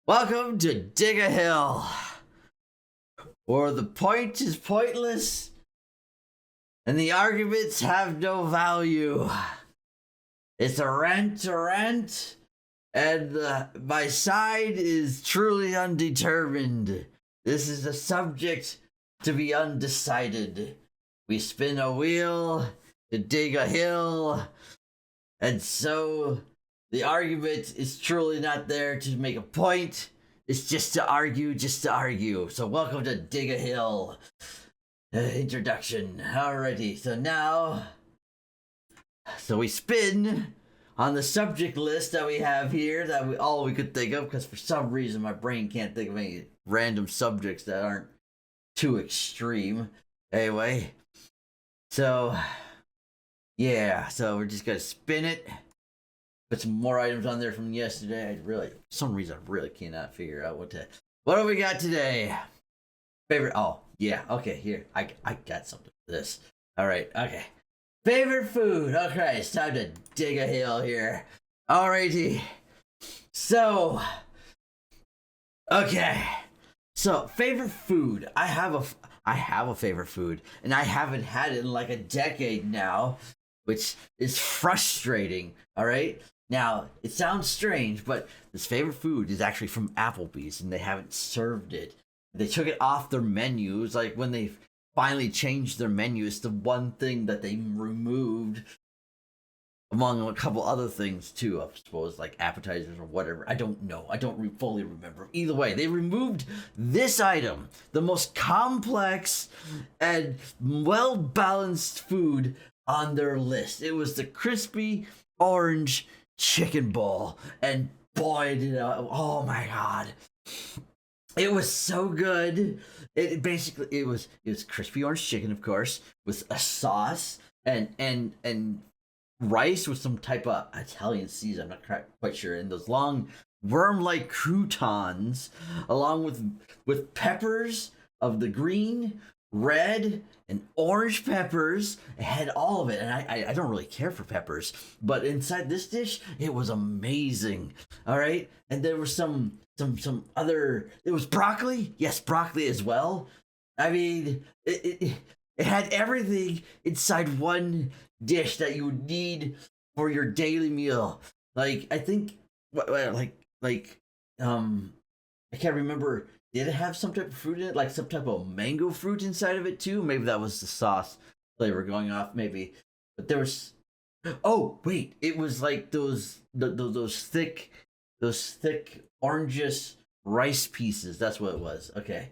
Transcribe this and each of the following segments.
Welcome to Dig a Hill, where the point is pointless and the arguments have no value. It's a rant, and my side is truly undetermined. This is a subject to be undecided. We spin a wheel to dig a hill, and so the argument is truly not there to make a point. It's just to argue, So welcome to Dig a Hill. Introduction. Alrighty, so we spin on the subject list that we have here that we could think of, because for some reason my brain can't think of any random subjects that aren't too extreme. Anyway, so yeah, so we're just gonna spin it. Put some more items on there from yesterday. For some reason, I really cannot figure out what do we got today? Favorite, oh, yeah, okay, here. I got something for this. All right, okay. Favorite food. Okay, it's time to dig a hill here. Alrighty. So, okay. So, favorite food. I have a favorite food, and I haven't had it in like a decade now, which is frustrating, all right? Now, it sounds strange, but this favorite food is actually from Applebee's, and they haven't served it. They took it off their menus. Like, when they finally changed their menu, it's the one thing that they removed, among a couple other things, too, I suppose, like appetizers or whatever. I don't know. I don't fully remember. Either way, they removed this item, the most complex and well-balanced food on their list. It was the crispy orange chicken ball, and boy did oh my god, it was so good. It was crispy orange chicken, of course, with a sauce and rice with some type of Italian season. I'm not quite sure. And those long worm-like croutons, along with peppers of the green, red, and orange peppers. It had all of it, and I don't really care for peppers, but inside this dish, it was amazing. All right, and there was some other. It was broccoli, yes, broccoli as well. I mean, it had everything inside one dish that you would need for your daily meal. Like, I think, I can't remember. Did it have some type of fruit in it? Like some type of mango fruit inside of it too? Maybe that was the sauce flavor going off, maybe. But there was, oh wait, it was like those thick orangish rice pieces. That's what it was. Okay.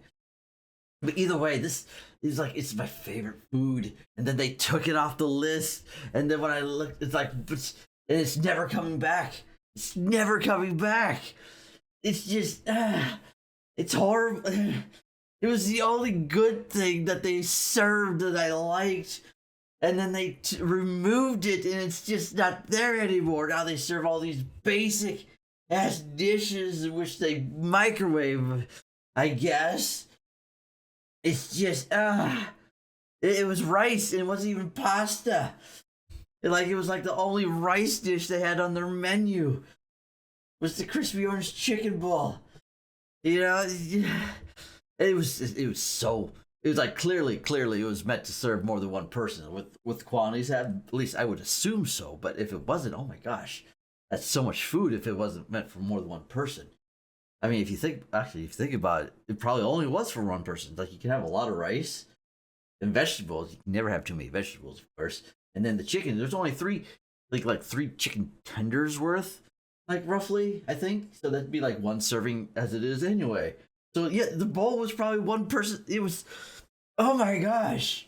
But either way, this is like, it's my favorite food. And then they took it off the list. And then when I looked, it's like, and it's never coming back. It's never coming back. It's just, it's horrible. It was the only good thing that they served that I liked. And then they removed it, and it's just not there anymore. Now they serve all these basic ass dishes in which they microwave, I guess. It's just, it was rice, and it wasn't even pasta. It was like the only rice dish they had on their menu was the crispy orange chicken ball. You know, it was like clearly it was meant to serve more than one person with the quantities had. At least I would assume so. But if it wasn't, oh my gosh, that's so much food if it wasn't meant for more than one person. I mean, if you think about it, it probably only was for one person. Like, you can have a lot of rice and vegetables. You can never have too many vegetables, of course. And then the chicken, there's only three chicken tenders worth. Like, roughly, I think. So that'd be like one serving as it is anyway. So yeah, the bowl was probably one person. It was, oh my gosh,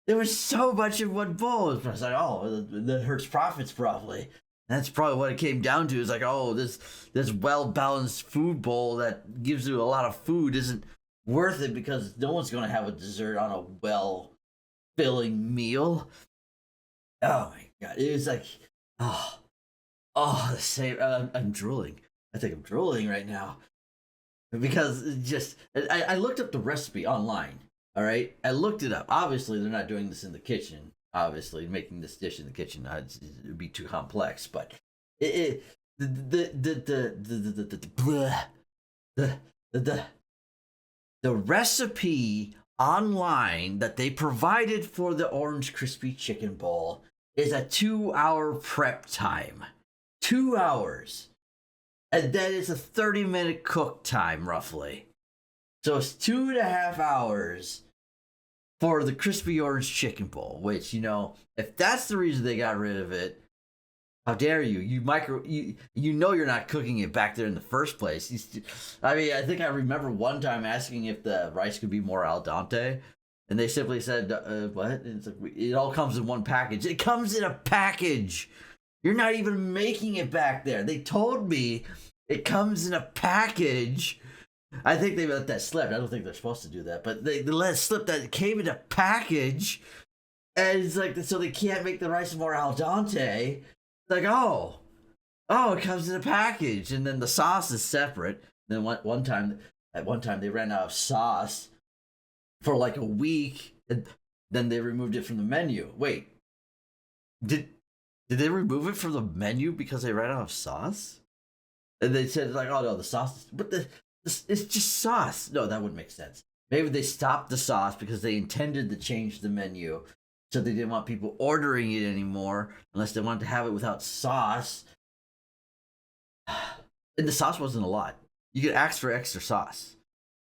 there was so much in one bowl. I was like, oh, that hurts profits probably. That's probably what it came down to. Is like, oh, this well-balanced food bowl that gives you a lot of food isn't worth it, because no one's going to have a dessert on a well-filling meal. Oh my god, it was like, oh, the same. I'm drooling. I think I'm drooling right now, because I looked up the recipe online. All right, I looked it up. Obviously, they're not doing this in the kitchen. Obviously, making this dish in the kitchen it'd be too complex. But the the the the recipe online that they provided for the orange crispy chicken bowl is a 2-hour prep time. 2 hours. And then it's a 30-minute cook time, roughly. So it's 2.5 hours for the crispy orange chicken bowl, which, if that's the reason they got rid of it, how dare you? You know you're not cooking it back there in the first place. I mean, I think I remember one time asking if the rice could be more al dente, and they simply said, "What?" And it's like, it all comes in one package. It comes in a package. You're not even making it back there. They told me it comes in a package. I think they let that slip. I don't think they're supposed to do that, but they let it slip that it came in a package, and it's like, so they can't make the rice more al dente. Like, oh, it comes in a package, and then the sauce is separate. And then one time they ran out of sauce for like a week, and then they removed it from the menu. Wait, did they remove it from the menu because they ran out of sauce? And they said like, oh no, the sauce, but it's just sauce. No, that wouldn't make sense. Maybe they stopped the sauce because they intended to change the menu. So they didn't want people ordering it anymore unless they wanted to have it without sauce. And the sauce wasn't a lot. You could ask for extra sauce.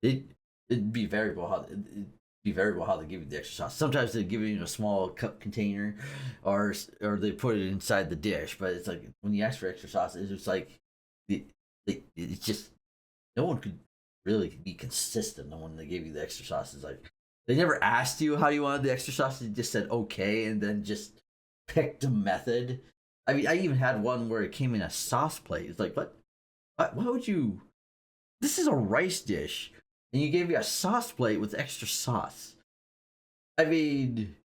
It'd be variable how they give you the extra sauce. Sometimes they give it in a small cup container, or they put it inside the dish. But it's like when you ask for extra sauce, it's just like it's just no one could really be consistent on when they gave you the extra sauce. It's like, they never asked you how you wanted the extra sauce. They just said okay, and then just picked a method. I mean, I even had one where it came in a sauce plate. It's like, what? Why would you? This is a rice dish, and you gave me a sauce plate with extra sauce. I mean,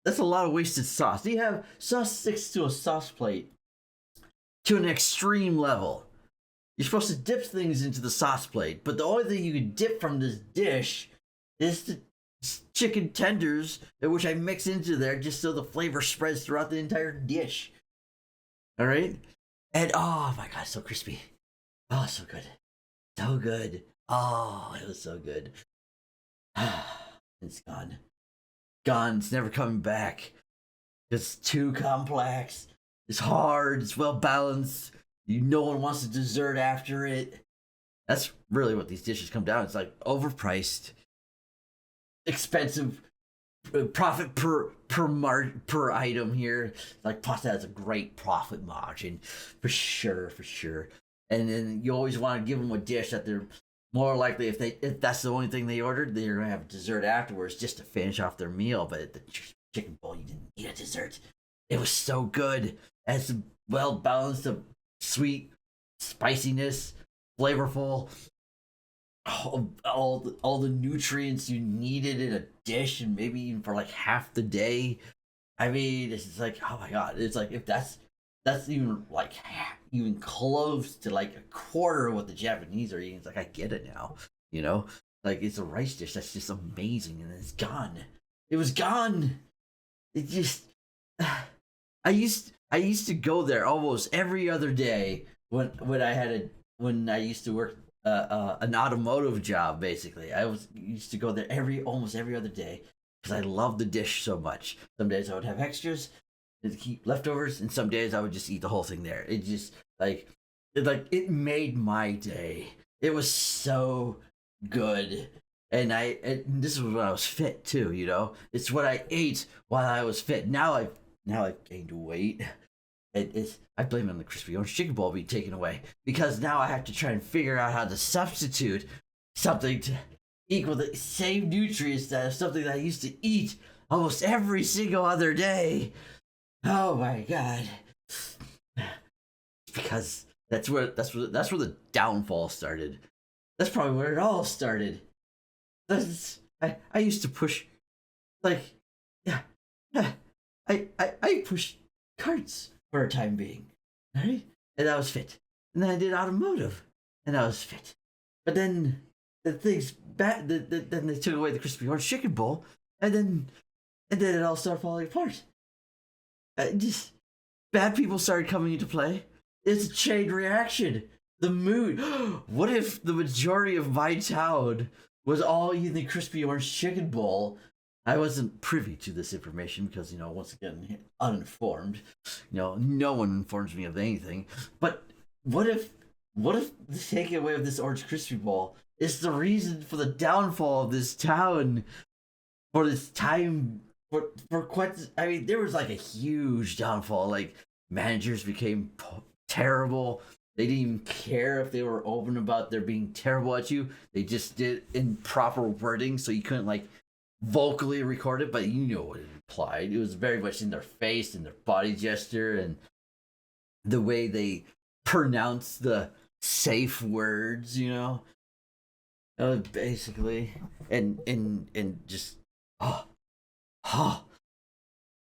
that's a lot of wasted sauce. You have sauce sticks to a sauce plate to an extreme level. You're supposed to dip things into the sauce plate, but the only thing you can dip from this dish is the chicken tenders, which I mix into there just so the flavor spreads throughout the entire dish. All right, and oh my god, so crispy. Oh, so good, so good. Oh, it was so good. It's gone. It's never coming back. It's too complex. It's hard. It's well balanced. No one wants a dessert after it. That's really what these dishes come down. It's like overpriced, expensive, profit per item here. Like pasta has a great profit margin, for sure. And then you always want to give them a dish that they're more likely, if that's the only thing they ordered, they're gonna have dessert afterwards just to finish off their meal. But at the chicken bowl, you didn't need a dessert. It was so good. It's well balanced of sweet spiciness, flavorful. All the nutrients you needed in a dish, and maybe even for like half the day. I mean, it's like, oh my god, it's like, if that's even like even close to like a quarter of what the Japanese are eating, it's like, I get it now. Like, it's a rice dish that's just amazing, and it's gone. It was gone. It just I used to go there almost every other day when I used to work an automotive job. Basically, I used to go there almost every other day because I loved the dish so much. Some days I would have extras and keep leftovers, and some days I would just eat the whole thing there. It just it made my day. It was so good. And this is when I was fit too. It's what I ate while I was fit. Now I've gained weight. I blame it on the crispy orange chicken bowl being taken away, because now I have to try and figure out how to substitute something to equal the same nutrients that is something that I used to eat almost every single other day. Oh my god! Because that's where the downfall started. That's probably where it all started. I used to push, like, I pushed carts for a time being, right? And I was fit. And then I did automotive, and I was fit. But then then they took away the crispy orange chicken bowl, and then it all started falling apart. Just bad people started coming into play. It's a chain reaction. the mood. What if the majority of my town was all eating the crispy orange chicken bowl? I wasn't privy to this information because, once again, uninformed. No one informs me of anything. But what if the taking away of this orange crispy bowl is the reason for the downfall of this town for this time? For quite, I mean, there was like a huge downfall. Like, managers became terrible. They didn't even care if they were open about their being terrible at you. They just did in proper wording, so you couldn't like vocally record it, but you know what it implied. It was very much in their face and their body gesture and the way they pronounce the safe words. Basically, and just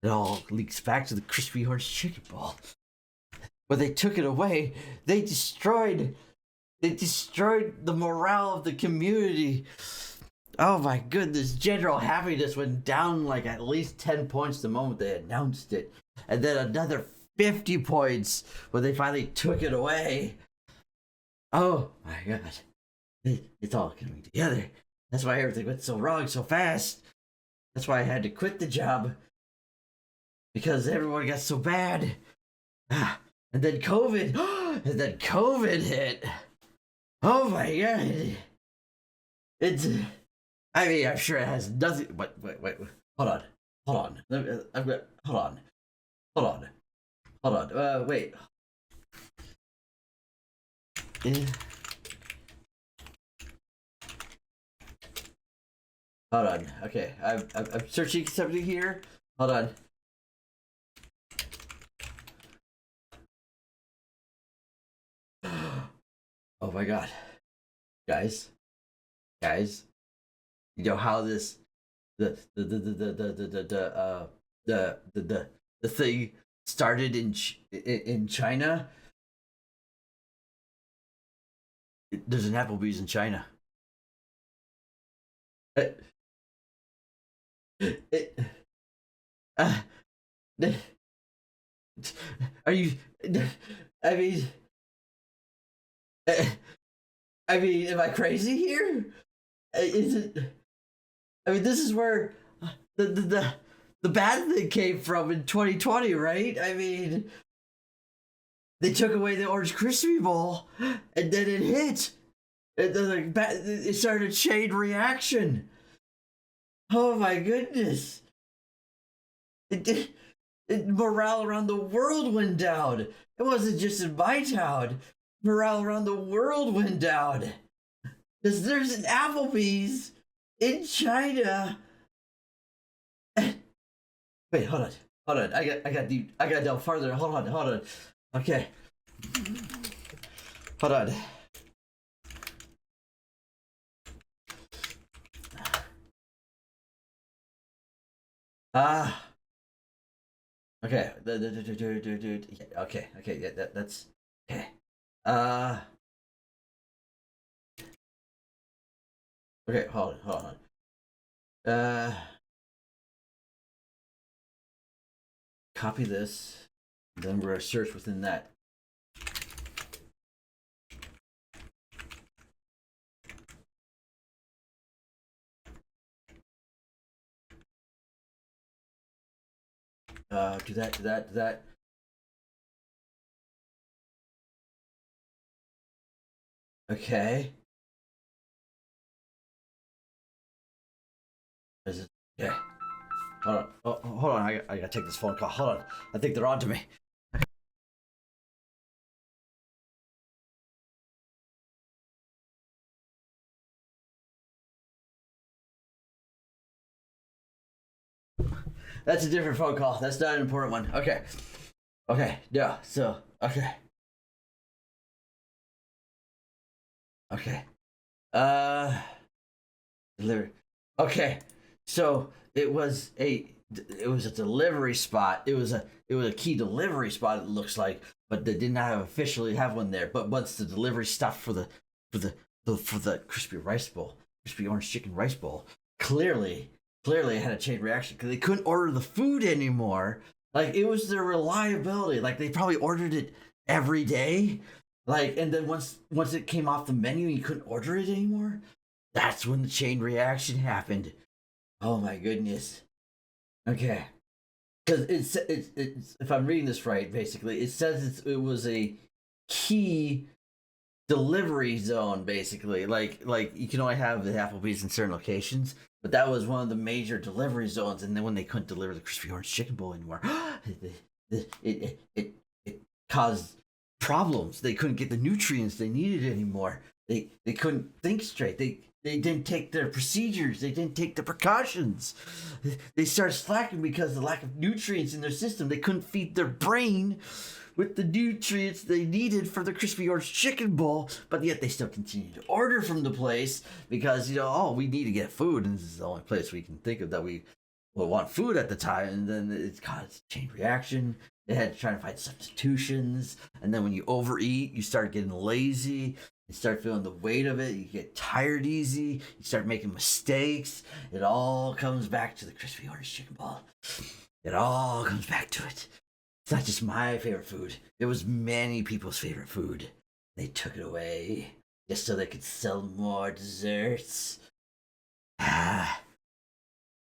it all leaks back to the crispy orange chicken ball. When they took it away, they destroyed the morale of the community. Oh my goodness, general happiness went down like at least 10 points the moment they announced it. And then another 50 points when they finally took it away. Oh my god. It's all coming together. That's why everything went so wrong so fast. That's why I had to quit the job. Because everyone got so bad. And then COVID. And then COVID hit. Oh my god. I mean, I'm sure it has nothing. Wait. Hold on. Hold on. Wait. Hold on. Okay, I'm searching something here. Hold on. Oh my god, guys, you know how this the thing started in China? There's an Applebee's in China. Are you? I mean, am I crazy here? Is it? I mean, this is where the bad thing came from in 2020, right? I mean, they took away the Orange Crispy Bowl, and then it hit. And then it started a chain reaction. Oh my goodness! Morale around the world went down. It wasn't just in my town. Morale around the world went down. Because there's an Applebee's in China. Wait, hold on. I got down farther. Hold on. Okay. Hold on. Okay. Okay. Yeah, that's okay. Okay. Hold on. Copy this. Then we're gonna search within that. Do that. Okay. Is it? Okay. Hold on. Oh, hold on. I gotta take this phone call. Hold on. I think they're on to me. That's a different phone call. That's not an important one. Okay. Yeah. So. Okay. Delivery. Okay. So it was a delivery spot. It was a key delivery spot. It looks like, but they did not officially have one there. But once the delivery stopped for the crispy rice bowl, crispy orange chicken rice bowl, clearly it had a chain reaction because they couldn't order the food anymore. Like, it was their reliability. Like, they probably ordered it every day. Like, and then once it came off the menu, you couldn't order it anymore. That's when the chain reaction happened. Oh my goodness. Okay, because it's if I'm reading this right, basically it says it was a key delivery zone, basically. Like you can only have the Applebee's in certain locations, but that was one of the major delivery zones. And then when they couldn't deliver the crispy orange chicken bowl anymore, it caused problems. They couldn't get the nutrients they needed anymore. They couldn't think straight. They didn't take their procedures. They didn't take the precautions. They started slacking because of the lack of nutrients in their system. They couldn't feed their brain with the nutrients they needed for the crispy orange chicken bowl, but yet they still continued to order from the place because, oh, we need to get food, and this is the only place we can think of that we will want food at the time. And then it's caused a chain reaction. They had to try to find substitutions, and then when you overeat, you start getting lazy. You start feeling the weight of it. You get tired easy. You start making mistakes. It all comes back to the crispy orange chicken ball. It all comes back to it. It's not just my favorite food. It was many people's favorite food. They took it away just so they could sell more desserts. Ah.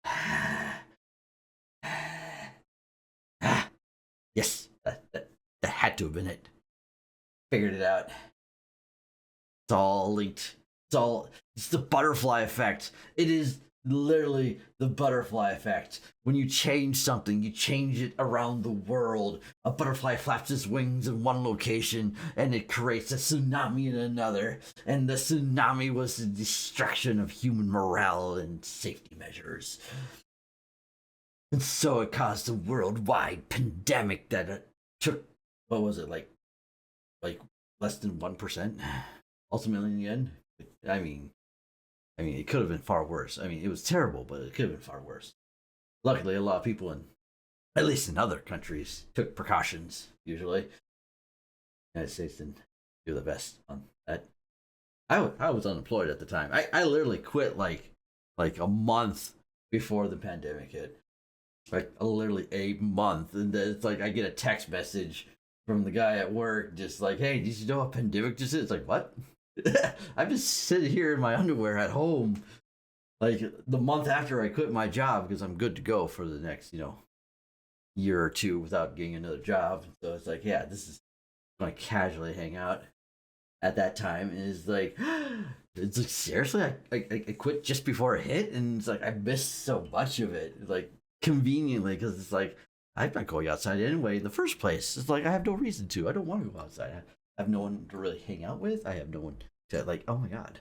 Ah. Ah. Yes, that had to have been it. Figured it out. It's all linked. It's the butterfly effect. It is literally the butterfly effect. When you change something, you change it around the world. A butterfly flaps its wings in one location and it creates a tsunami in another. And the tsunami was the destruction of human morale and safety measures. And so it caused a worldwide pandemic that took, what was it, like less than 1%? Ultimately, in the end, I mean, it could have been far worse. I mean, it was terrible, but it could have been far worse. Luckily, a lot of people at least in other countries, took precautions. Usually, the United States didn't do the best on that. I was unemployed at the time. I literally quit like a month before the pandemic hit. Like literally a month, and then it's like I get a text message from the guy at work, just like, "Hey, did you know a pandemic just hit?" It's like, what? I'm just sitting here in my underwear at home, like the month after I quit my job because I'm good to go for the next, year or two without getting another job. So it's like, yeah, this is going to casually hang out at that time. And it's like seriously, I quit just before it hit, and it's like I missed so much of it, like conveniently, because it's like I'm not going outside anyway in the first place. It's like I have no reason to. I don't want to go outside. I have no one to really hang out with. I have no one to like. Oh my god,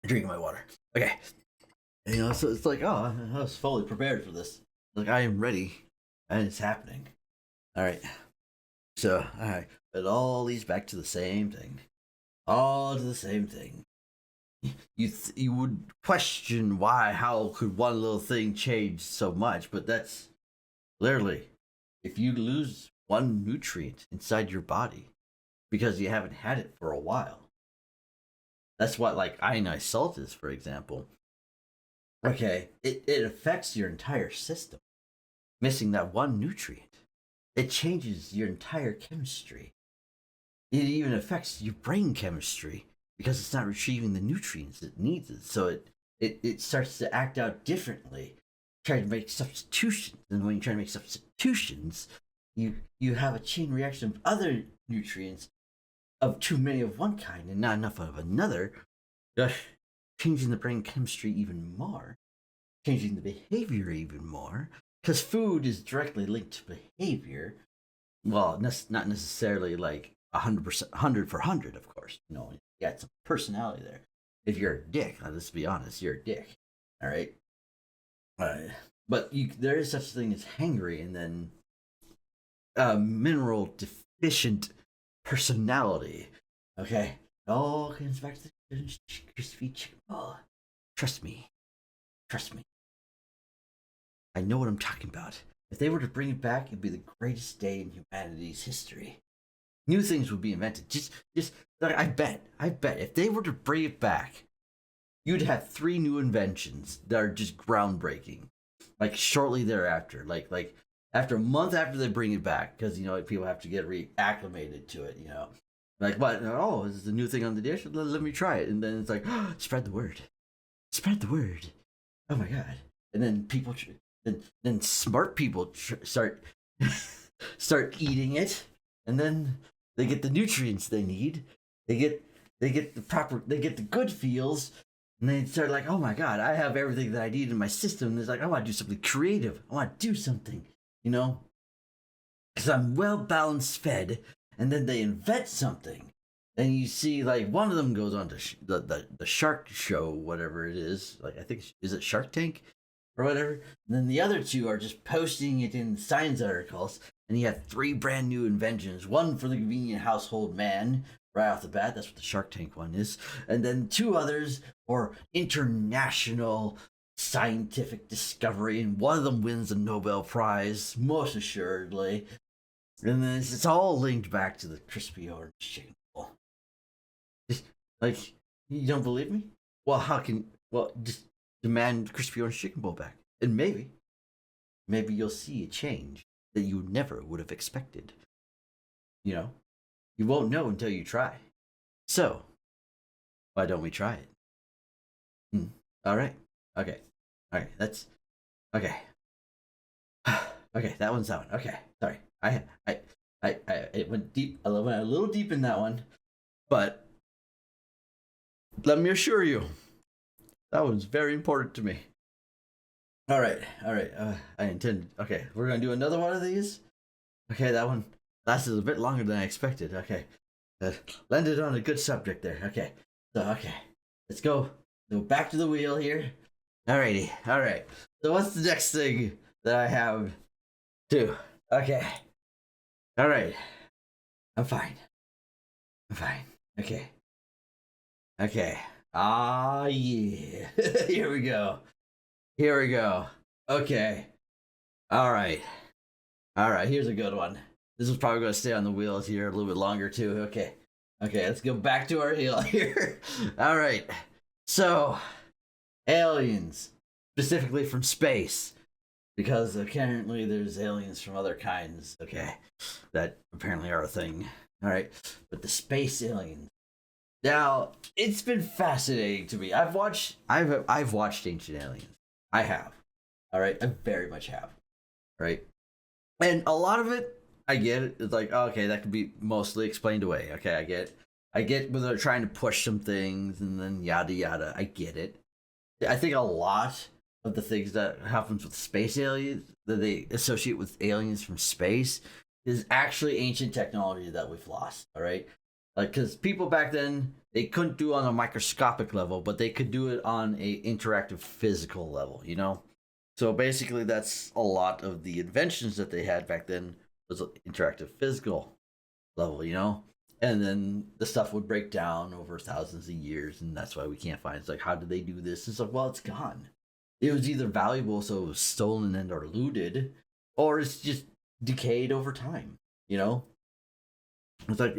drinking my water. Okay, so it's like, oh, I was fully prepared for this. Like I am ready, and it's happening. All right, so all right, it all leads back to the same thing. All to the same thing. You would question how could one little thing change so much, but that's literally, if you lose one nutrient inside your body because you haven't had it for a while. That's what like ionized salt is, for example. Okay, it affects your entire system. Missing that one nutrient, it changes your entire chemistry. It even affects your brain chemistry because it's not retrieving the nutrients it needs. So it starts to act out differently. Try to make substitutions, and when you try to make substitutions, you have a chain reaction of other nutrients of too many of one kind and not enough of another, changing the brain chemistry even more, changing the behavior even more, because food is directly linked to behavior. Well, not necessarily like 100%, 100 for 100, of course. You got some personality there. If you're a dick, let's be honest, you're a dick. All right. But there is such a thing as hangry, and then mineral deficient personality. Okay, it all comes back to the crispy chicken ball. Trust me. I know what I'm talking about. If they were to bring it back, it'd be the greatest day in humanity's history. New things would be invented. Just like I bet if they were to bring it back, you'd have 3 new inventions that are just groundbreaking. Like shortly thereafter, like after a month after they bring it back, because people have to get reacclimated to it. Like, what? Oh, this is the new thing on the dish. Let me try it, and then it's like, oh, spread the word, spread the word. Oh my god! And then people, then smart people start start eating it, and then they get the nutrients they need. They get the good feels, and they start like, oh my god, I have everything that I need in my system. And it's like, I want to do something creative. I want to do something, because I'm well balanced fed. And then they invent something, and you see like one of them goes on to the Shark Show, whatever it is. Like, I think, is it Shark Tank or whatever. And then the other two are just posting it in science articles, and you have 3 brand new inventions. One for the convenient household man, right off the bat. That's what the Shark Tank one is. And then 2 others for international scientific discovery, and one of them wins a Nobel Prize, most assuredly. And then it's all linked back to the crispy orange chicken bowl. Just, like, you don't believe me? Well, just demand crispy orange chicken bowl back, and maybe you'll see a change that you never would have expected. You won't know until you try. So, why don't we try it? All right. Okay. All right. That's okay. Okay, that one's that one. Okay, sorry. I it went deep. I went a little deep in that one, but let me assure you, that one's very important to me. All right. I intend. Okay, we're gonna do another one of these. Okay, that one lasted a bit longer than I expected. Okay, landed on a good subject there. Okay, let's go. Go back to the wheel here. Alrighty. All right. So what's the next thing that I have to? Okay. All right. I'm fine. Okay. Ah, yeah. Here we go. Okay. All right. Here's a good one. This is probably going to stay on the wheels here a little bit longer too. Okay. Let's go back to our heel here. All right. So, aliens, specifically from space. Because apparently there's aliens from other kinds, okay, that apparently are a thing. All right, but the space aliens. Now, it's been fascinating to me. I've watched Ancient Aliens. I have. All right, I very much have. Right, and a lot of it, I get it. It's like, okay, that could be mostly explained away. Okay, I get where they're trying to push some things and then yada yada. I get it. I think a lot of the things that happens with space aliens that they associate with aliens from space is actually ancient technology that we've lost. All right, like, because people back then, they couldn't do it on a microscopic level, but they could do it on a interactive physical level. So basically, that's a lot of the inventions that they had back then was an interactive physical level. And then the stuff would break down over thousands of years, and that's why we can't find it. It's like, how did they do this? It's like, well, it's gone. It was either valuable, so it was stolen and or looted, or it's just decayed over time. It's like,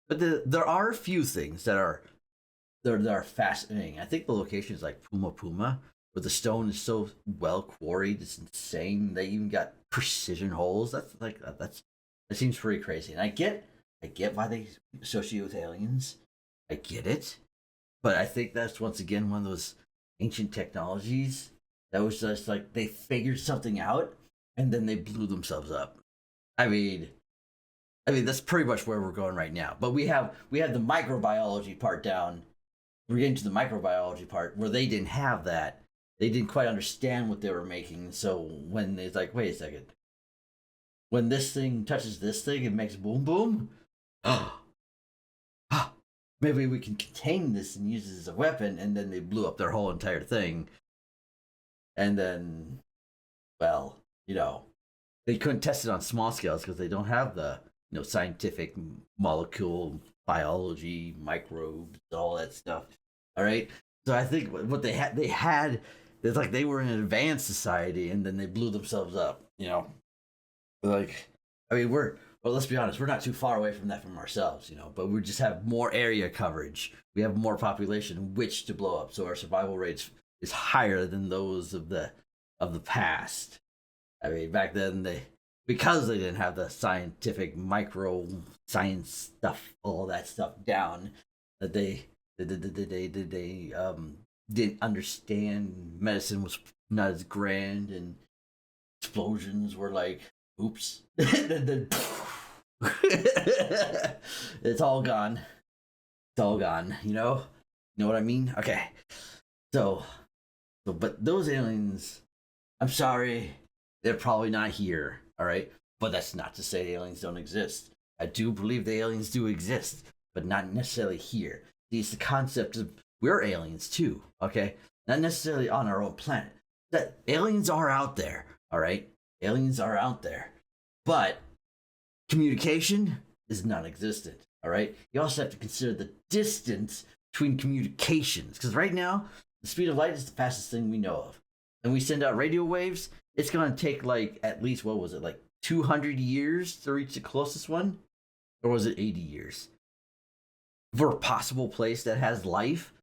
but there are a few things that are fascinating. I think the location is like Puma, where the stone is so well quarried, it's insane. They even got precision holes. That seems pretty crazy. And I get why they associate with aliens. I get it, but I think that's once again one of those ancient technologies that was just like they figured something out and then they blew themselves up. I mean that's pretty much where we're going right now. But we have the microbiology part down. We're getting to the microbiology part where they didn't have that. They didn't quite understand what they were making. So when it's like, wait a second, when this thing touches this thing, it makes boom boom. Maybe we can contain this and use it as a weapon. And then they blew up their whole entire thing. And then, well, they couldn't test it on small scales because they don't have the scientific molecule biology, microbes, all that stuff. All right. So I think what they had, it's like they were in an advanced society and then they blew themselves up. Like, I mean, let's be honest, we're not too far away from that from ourselves, but we just have more area coverage. We have more population in which to blow up. So our survival rates is higher than those of the past. I mean, back then because they didn't have the scientific micro science stuff, all that stuff down, that they didn't understand medicine was not as grand, and explosions were like, oops. And then it's all gone. It's all gone, you know? You know what I mean? Okay. So, but those aliens, I'm sorry, they're probably not here, all right? But that's not to say aliens don't exist. I do believe the aliens do exist, but not necessarily here. It's the concept of we're aliens too, okay? Not necessarily on our own planet. That aliens are out there, all right? Aliens are out there. But communication is non-existent, all right? You also have to consider the distance between communications, because right now, the speed of light is the fastest thing we know of. And we send out radio waves, it's going to take like at least, what was it, like 200 years to reach the closest one? Or was it 80 years? For a possible place that has life?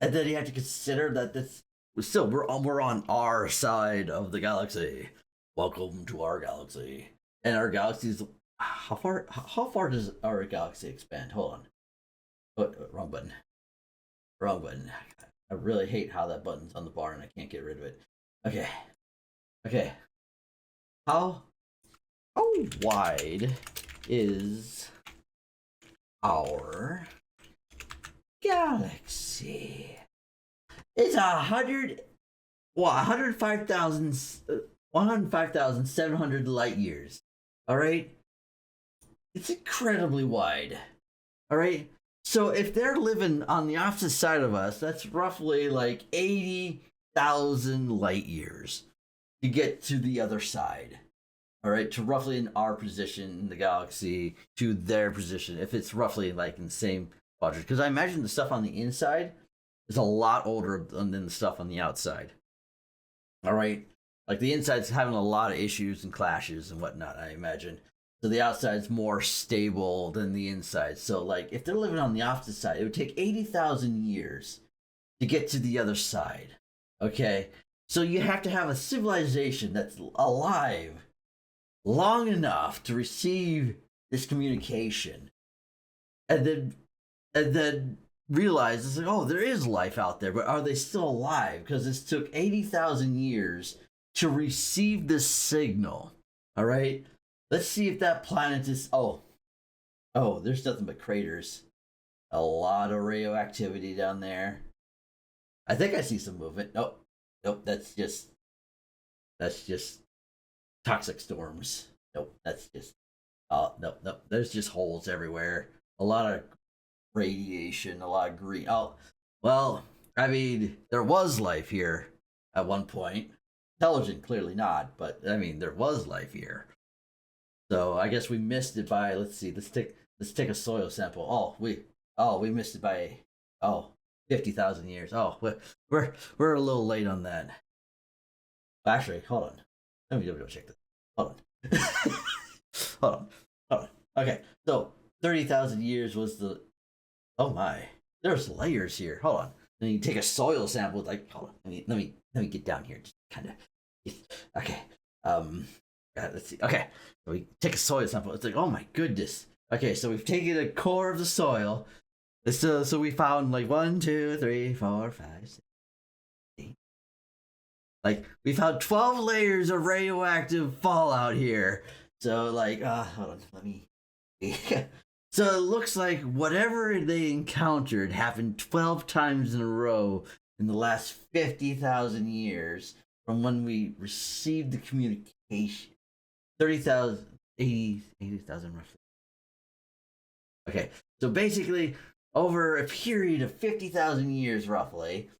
And then you have to consider that this, still, we're on our side of the galaxy. Welcome to our galaxy. And our galaxy is, how far does our galaxy expand? Hold on. Oh, wrong button. Wrong button. I really hate how that button's on the bar and I can't get rid of it. Okay. Okay. How wide is our galaxy? It's 105,700 light years. All right? It's incredibly wide. All right? So if they're living on the opposite side of us, that's roughly like 80,000 light years to get to the other side. All right, to roughly in our position in the galaxy to their position, if it's roughly like in the same quadrant. Because I imagine the stuff on the inside is a lot older than the stuff on the outside. All right, like the inside's having a lot of issues and clashes and whatnot, I imagine. So the outside's more stable than the inside. So like if they're living on the opposite side, it would take 80,000 years to get to the other side. Okay? So you have to have a civilization that's alive long enough to receive this communication. And then realize it's like, oh, there is life out there, but are they still alive? Because this took 80,000 years to receive this signal. All right? Let's see if that planet is... Oh, there's nothing but craters. A lot of radioactivity down there. I think I see some movement. Nope, that's just toxic storms. Nope, that's just... nope. There's just holes everywhere. A lot of radiation, a lot of green... Oh, well, I mean, there was life here at one point. Intelligent, clearly not, but, I mean, there was life here. So I guess we missed it by, let's see, let's take a soil sample. We missed it by 50,000 years. Oh, we're a little late on that. Actually, hold on. Let me double check this. Hold on. hold on. Okay, so 30,000 years was the... Oh my, there's layers here. Hold on. Then you take a soil sample. Like, hold on. Let me get down here. Just kind of. Okay. Let's see. Okay, so we take a soil sample. It's like, oh my goodness. Okay, so we've taken the core of the soil. So we found like 1, 2, 3, 4, 5, 6, 8. Like we found 12 layers of radioactive fallout here. So like, hold on, let me. So it looks like whatever they encountered happened 12 times in a row in the last 50,000 years from when we received the communication. 30,000, 80,000 roughly. Okay, so basically, over a period of 50,000 years roughly,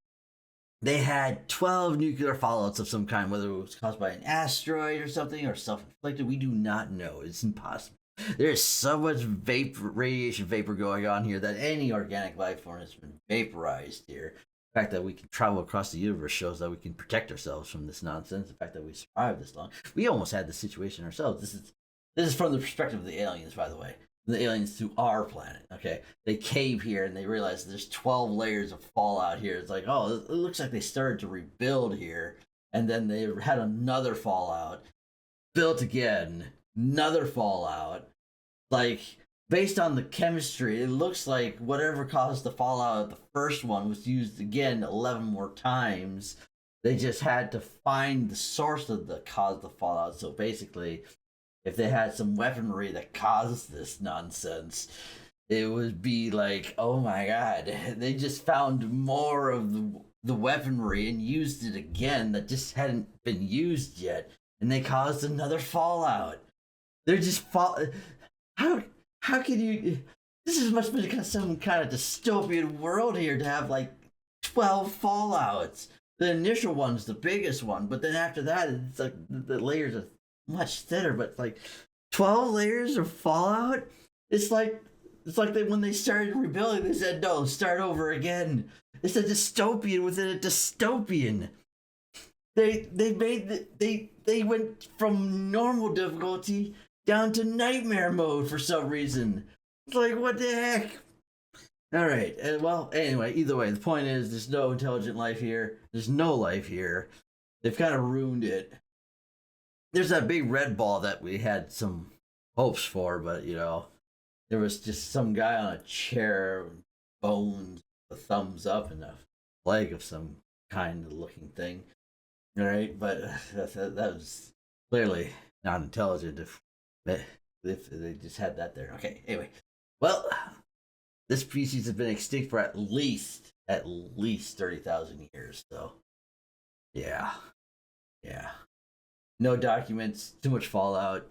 they had 12 nuclear fallouts of some kind, whether it was caused by an asteroid or something, or self-inflicted. We do not know. It's impossible. There's so much radiation vapor going on here that any organic life form has been vaporized here. The fact that we can travel across the universe shows that we can protect ourselves from this nonsense. The fact that we survived this long. We almost had this situation ourselves. This is from the perspective of the aliens, by the way. The aliens to our planet, okay? They cave here and they realize there's 12 layers of fallout here. It's like, oh, it looks like they started to rebuild here. And then they had another fallout. built again, another fallout. Like, based on the chemistry, it looks like whatever caused the fallout of the first one was used again 11 more times. They just had to find the source of the cause of the fallout. So basically, if they had some weaponry that caused this nonsense, it would be like, oh my god, they just found more of the weaponry and used it again that just hadn't been used yet, and they caused another fallout. They're just how how can you? This must be some kind of dystopian world here to have like 12 fallouts. The initial one's the biggest one, but then after that, it's like the layers are much thinner. But like 12 layers of fallout. It's like when they started rebuilding, they said no, start over again. It's a dystopian within a dystopian. They went from normal difficulty down to nightmare mode for some reason. It's like, what the heck? All right. Well, anyway, either way, the point is there's no intelligent life here. There's no life here. They've kind of ruined it. There's that big red ball that we had some hopes for, but there was just some guy on a chair, bones, a thumbs up, and a flag of some kind of looking thing. All right, but that was clearly not intelligent if they just had that there. Okay, anyway. Well, this species has been extinct for at least 30,000 years. So, yeah. No documents, too much fallout.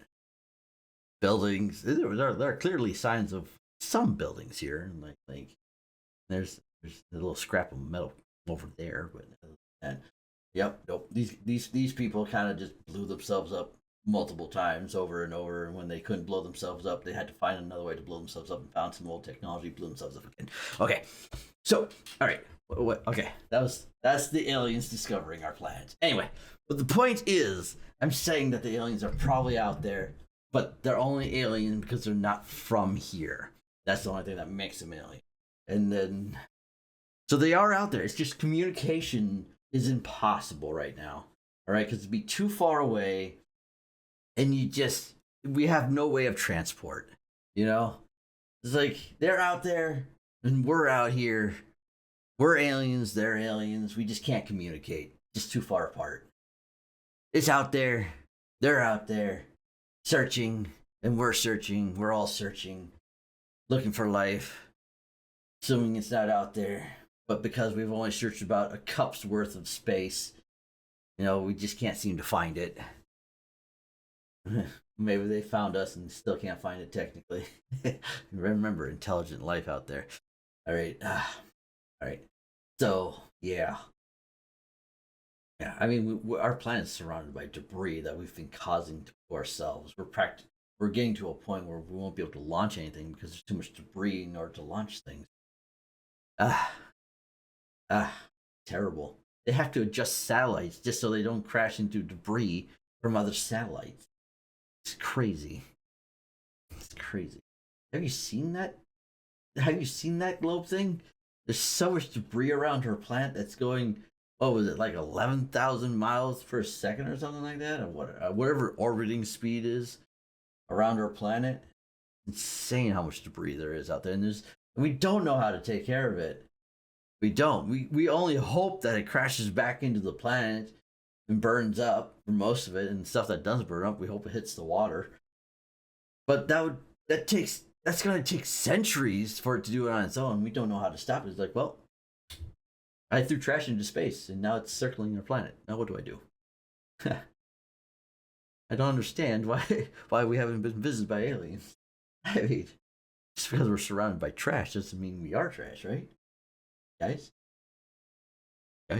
Buildings. There are clearly signs of some buildings here. Like there's a little scrap of metal over there, but nope. These people kind of just blew themselves up multiple times over and over, and when they couldn't blow themselves up, they had to find another way to blow themselves up and found some old technology, blew themselves up again. Okay, so all right, okay, that's the aliens discovering our planet. Anyway, but the point is, I'm saying that the aliens are probably out there, but they're only alien because they're not from here. That's the only thing that makes them alien. And then, so they are out there. It's just communication is impossible right now. All right, because it'd be too far away. And we have no way of transport, It's like they're out there and we're out here. We're aliens, they're aliens. We just can't communicate. Just too far apart. It's out there. They're out there searching, and we're searching. We're all searching, looking for life, assuming it's not out there. But because we've only searched about a cup's worth of space, we just can't seem to find it. Maybe they found us and still can't find it technically. Remember, intelligent life out there. All right. So, yeah. I mean, our planet's surrounded by debris that we've been causing to ourselves. We're getting to a point where we won't be able to launch anything because there's too much debris in order to launch things. Terrible. They have to adjust satellites just so they don't crash into debris from other satellites. It's crazy. Have you seen that? Have you seen that globe thing? There's so much debris around her planet that's going, what was it, like 11,000 miles per second or something like that? Or whatever orbiting speed is around our planet. Insane how much debris there is out there. And we don't know how to take care of it. We don't. We only hope that it crashes back into the planet and burns up for most of it, and stuff that doesn't burn up, we hope it hits the water. But that's going to take centuries for it to do it on its own. We don't know how to stop it. It's like, well, I threw trash into space, and now it's circling our planet. Now what do I do? I don't understand why we haven't been visited by aliens. I mean, just because we're surrounded by trash doesn't mean we are trash, right? Guys? All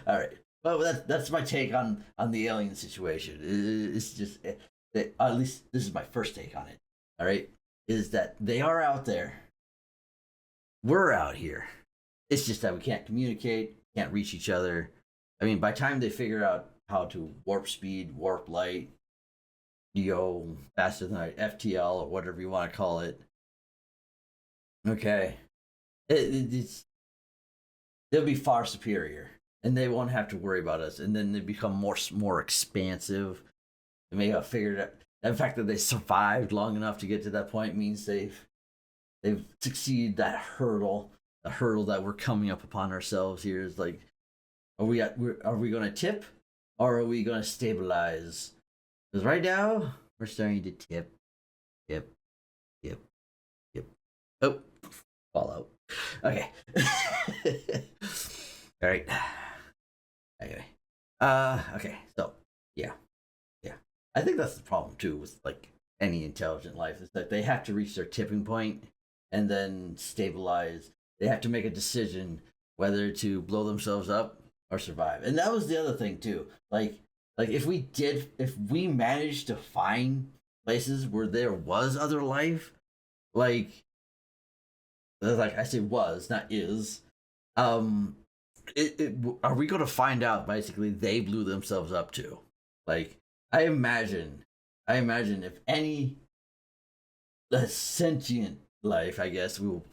right. Well, that's my take on the alien situation. It's just at least this is my first take on it. All right, is that they are out there. We're out here. It's just that we can't communicate, can't reach each other. I mean, by the time they figure out how to warp speed, warp light, go faster than light, FTL or whatever you want to call it. Okay, they'll be far superior. and they won't have to worry about us, and then they become more expansive. They may have figured out the fact that they survived long enough to get to that point means they've succeeded that hurdle. The hurdle that we're coming up upon ourselves here is like, are we going to tip, or are we going to stabilize? Because right now we're starting to tip, tip, tip, tip. Oh, fall out. Okay. All right. Anyway. Okay. So yeah. I think that's the problem too with like any intelligent life is that they have to reach their tipping point and then stabilize. They have to make a decision whether to blow themselves up or survive. And that was the other thing too. Like if we managed to find places where there was other life, like I say was, not is, are we going to find out basically they blew themselves up too? Like I imagine if any sentient life, I guess we will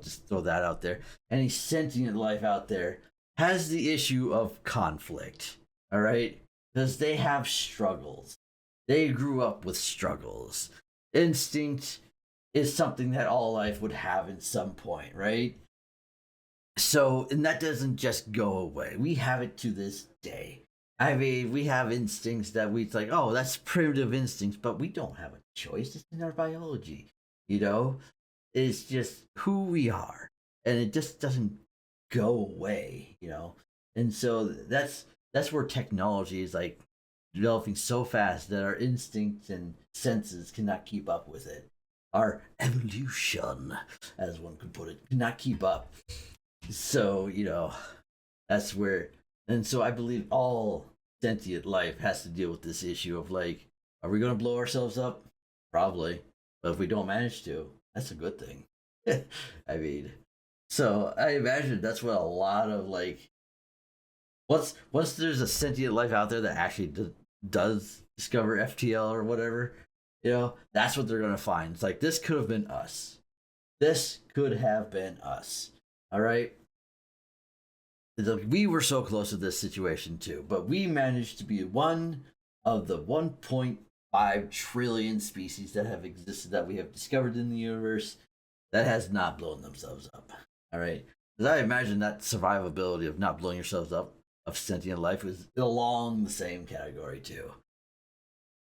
just throw that out there. Any sentient life out there has the issue of conflict, all right? Because they have struggles. They grew up with struggles. Instinct is something that all life would have in some point, right? So, and that doesn't just go away. We have it to this day. I mean, we have instincts that we like, oh, that's primitive instincts, but we don't have a choice. It's in our biology, you know? It's just who we are. And it just doesn't go away, you know? And so that's where technology is like developing so fast that our instincts and senses cannot keep up with it. Our evolution, as one could put it, cannot keep up. So, you know, that's where, and so I believe all sentient life has to deal with this issue of like, are we going to blow ourselves up? Probably. But if we don't manage to, that's a good thing. I mean, so I imagine that's what a lot of like, once there's a sentient life out there that actually does discover FTL or whatever, you know, that's what they're going to find. It's like, this could have been us. This could have been us. All right. We were so close to this situation too, but we managed to be one of the 1.5 trillion species that have existed that we have discovered in the universe that has not blown themselves up. All right. Because I imagine that survivability of not blowing yourselves up of sentient life is along the same category too.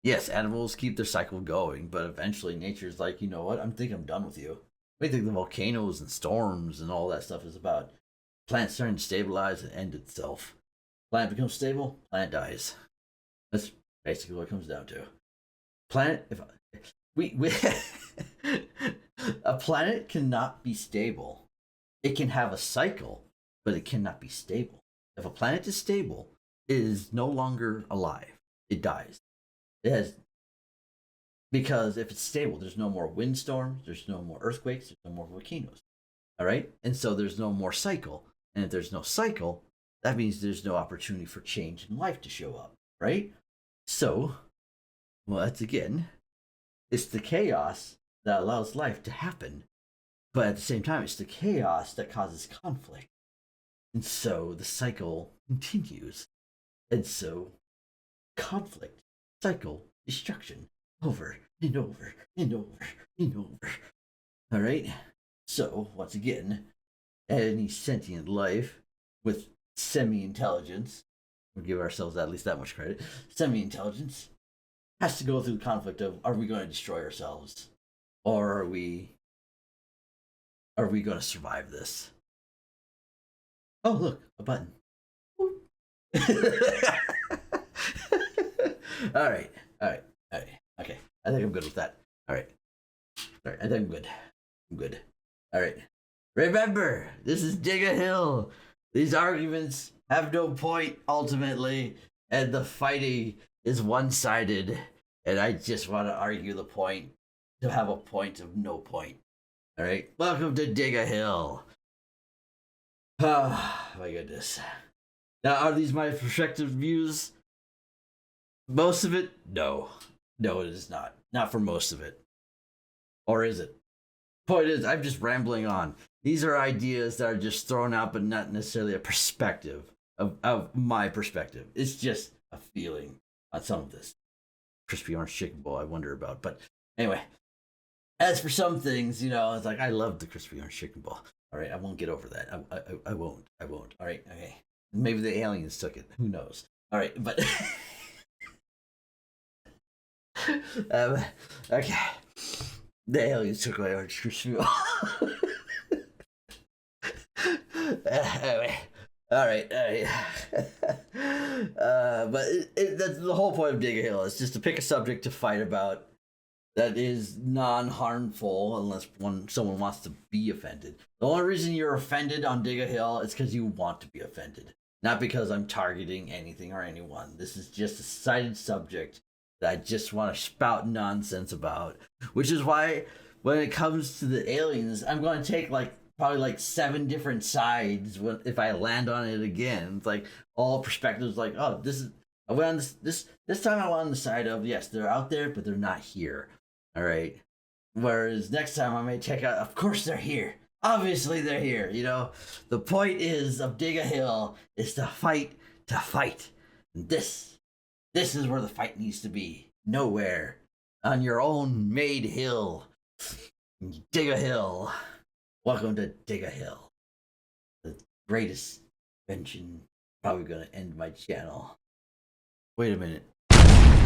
Yes, animals keep their cycle going, but eventually nature's like, you know what? I'm done with you. What do you think the volcanoes and storms and all that stuff is about? Plant starting to stabilize and end itself. Plant becomes stable, plant dies. That's basically what it comes down to. Planet, if we a planet cannot be stable. It can have a cycle, but it cannot be stable. If a planet is stable, it is no longer alive. It dies. It has, because if it's stable, there's no more windstorms, there's no more earthquakes, there's no more volcanoes. All right? And so there's no more cycle. And if there's no cycle, that means there's no opportunity for change in life to show up, right? So, well, that's again, it's the chaos that allows life to happen. But at the same time, it's the chaos that causes conflict. And so the cycle continues. And so conflict, cycle, destruction, over and over and over and over. All right? So, once again, any sentient life with semi-intelligence, we'll give ourselves at least that much credit, semi-intelligence, has to go through the conflict of, are we going to destroy ourselves? Or are we going to survive this? Oh, look, a button. All right. Okay, I think I'm good with that. All right, I think I'm good. All right. Remember, this is Dig a Hill. These arguments have no point ultimately, and the fighting is one-sided, and I just want to argue the point to have a point of no point. All right, welcome to Dig a Hill. Oh, my goodness. Now, are these my perspective views? Most of it? No, it is not. Not for most of it. Or is it? Point is, I'm just rambling on. These are ideas that are just thrown out, but not necessarily a perspective of my perspective. It's just a feeling on some of this crispy orange chicken bowl I wonder about. But anyway, as for some things, it's like I love the crispy orange chicken bowl. All right, I won't get over that. I won't. I won't. All right, okay. Maybe the aliens took it. Who knows? All right, but okay. The aliens took my orange crispy bowl. Anyway. All right. But that's the whole point of Dig a Hill, is just to pick a subject to fight about that is non-harmful, unless someone wants to be offended. The only reason you're offended on Dig a Hill is because you want to be offended, not because I'm targeting anything or anyone. This is just a cited subject that I just want to spout nonsense about, which is why when it comes to the aliens, I'm going to take probably 7 different sides if I land on it again. It's like all perspectives, like, oh, I went on this time I went on the side of, yes, they're out there, but they're not here. All right. Whereas next time I may check out, of course they're here. Obviously they're here. The point of Dig a Hill is to fight to fight. And this is where the fight needs to be. Nowhere. On your own made hill. Dig a Hill. Welcome to Dig a Hill. The greatest invention. Probably gonna end my channel. Wait a minute.